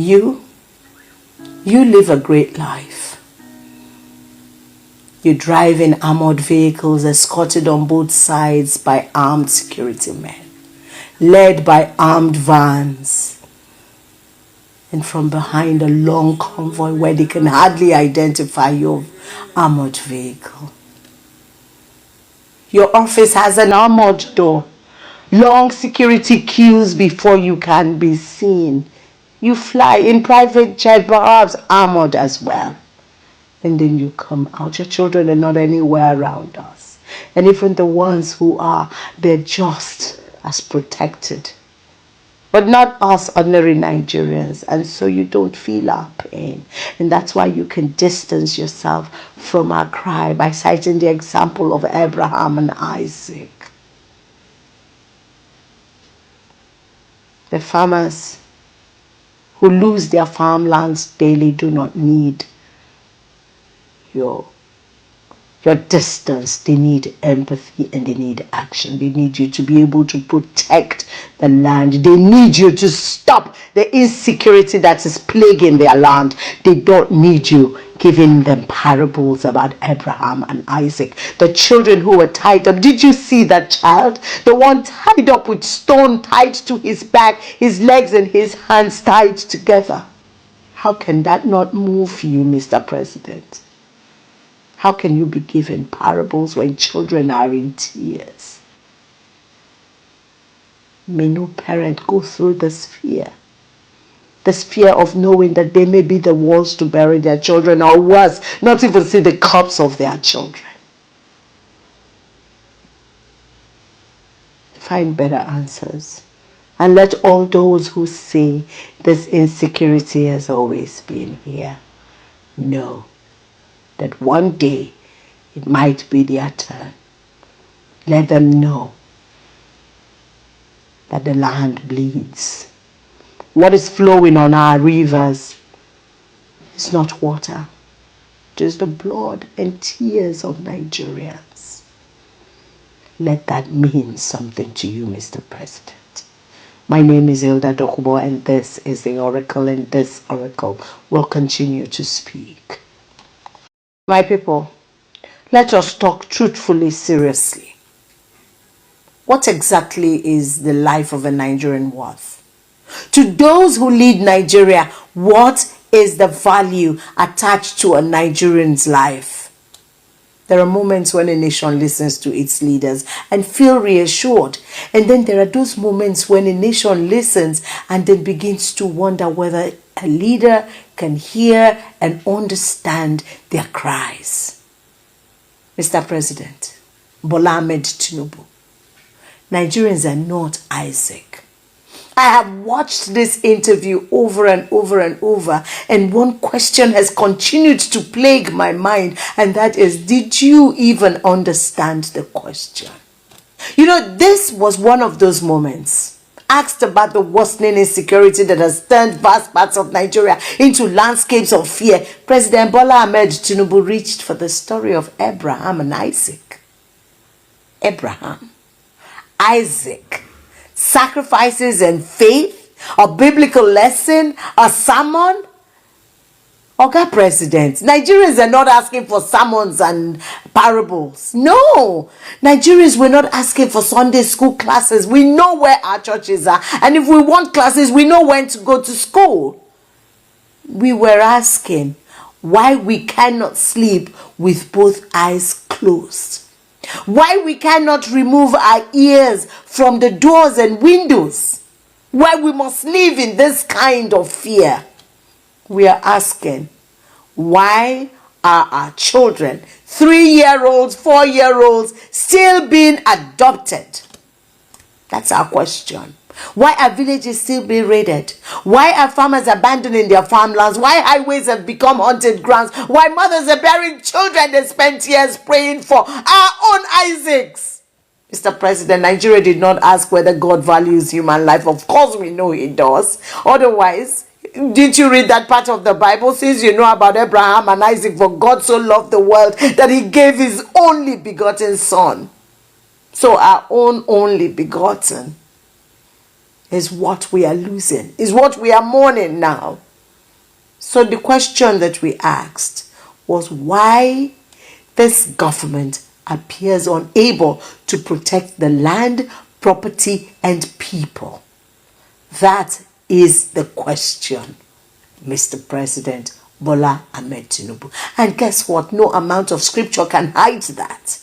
You live a great life. You drive in armored vehicles escorted on both sides by armed security men, led by armed vans, and from behind a long convoy where they can hardly identify your armored vehicle. Your office has an armored door, long security queues before you can be seen. You fly in private jet, perhaps armored as well. And then you come out. Your children are not anywhere around us. And even the ones who are, they're just as protected. But not us ordinary Nigerians. And so you don't feel our pain. And that's why you can distance yourself from our cry by citing the example of Abraham and Isaac. The farmers who lose their farmlands daily do not need your distance. They need empathy and they need action. They need you to be able to protect the land. They need you to stop the insecurity that is plaguing their land. They don't need you giving them parables about Abraham and Isaac, the children who were tied up. Did you see that child? The one tied up with stone tied to his back, his legs and his hands tied together. How can that not move you, Mr. President? How can you be given parables when children are in tears? May no parent go through this fear of knowing that they may be the ones to bury their children, or worse, not even see the corpse of their children. Find better answers. And let all those who say this insecurity has always been here know that one day it might be their turn. Let them know that the land bleeds. What is flowing on our rivers is not water, it is the blood and tears of Nigerians. Let that mean something to you, Mr. President. My name is Hilda Dakubo, and this is the Oracle, and this Oracle will continue to speak. My people, let us talk truthfully, seriously. What exactly is the life of a Nigerian worth? To those who lead Nigeria, what is the value attached to a Nigerian's life? There are moments when a nation listens to its leaders and feel reassured. And then there are those moments when a nation listens and then begins to wonder whether a leader can hear and understand their cries. Mr. President Bola Ahmed Tinubu, Nigerians are not Isaac. I have watched this interview over and over and over, and one question has continued to plague my mind, and that is, did you even understand the question? You know, this was one of those moments. Asked about the worsening insecurity that has turned vast parts of Nigeria into landscapes of fear, President Bola Ahmed Tinubu reached for the story of Abraham and Isaac. Abraham, Isaac, sacrifices and faith, a biblical lesson, a sermon. Okay, President, Nigerians are not asking for sermons and parables. No, Nigerians were not asking for Sunday school classes. We know where our churches are. And if we want classes, we know when to go to school. We were asking why we cannot sleep with both eyes closed. Why we cannot remove our ears from the doors and windows. Why we must live in this kind of fear. We are asking, why are our children, 3-year-olds, 4-year-olds, still being adopted? That's our question. Why are villages still being raided? Why are farmers abandoning their farmlands? Why highways have become haunted grounds? Why mothers are bearing children they spent years praying for? Our own Isaacs. Mr. President, Nigeria did not ask whether God values human life. Of course we know he does. Otherwise, didn't you read that part of the Bible? Since you know about Abraham and Isaac, for God so loved the world that he gave his only begotten son. So our own only begotten is what we are losing, is what we are mourning now. So the question that we asked was why this government appears unable to protect the land, property, and people. That is the question, Mr. President Bola Ahmed Tinubu. And guess what? No amount of scripture can hide that.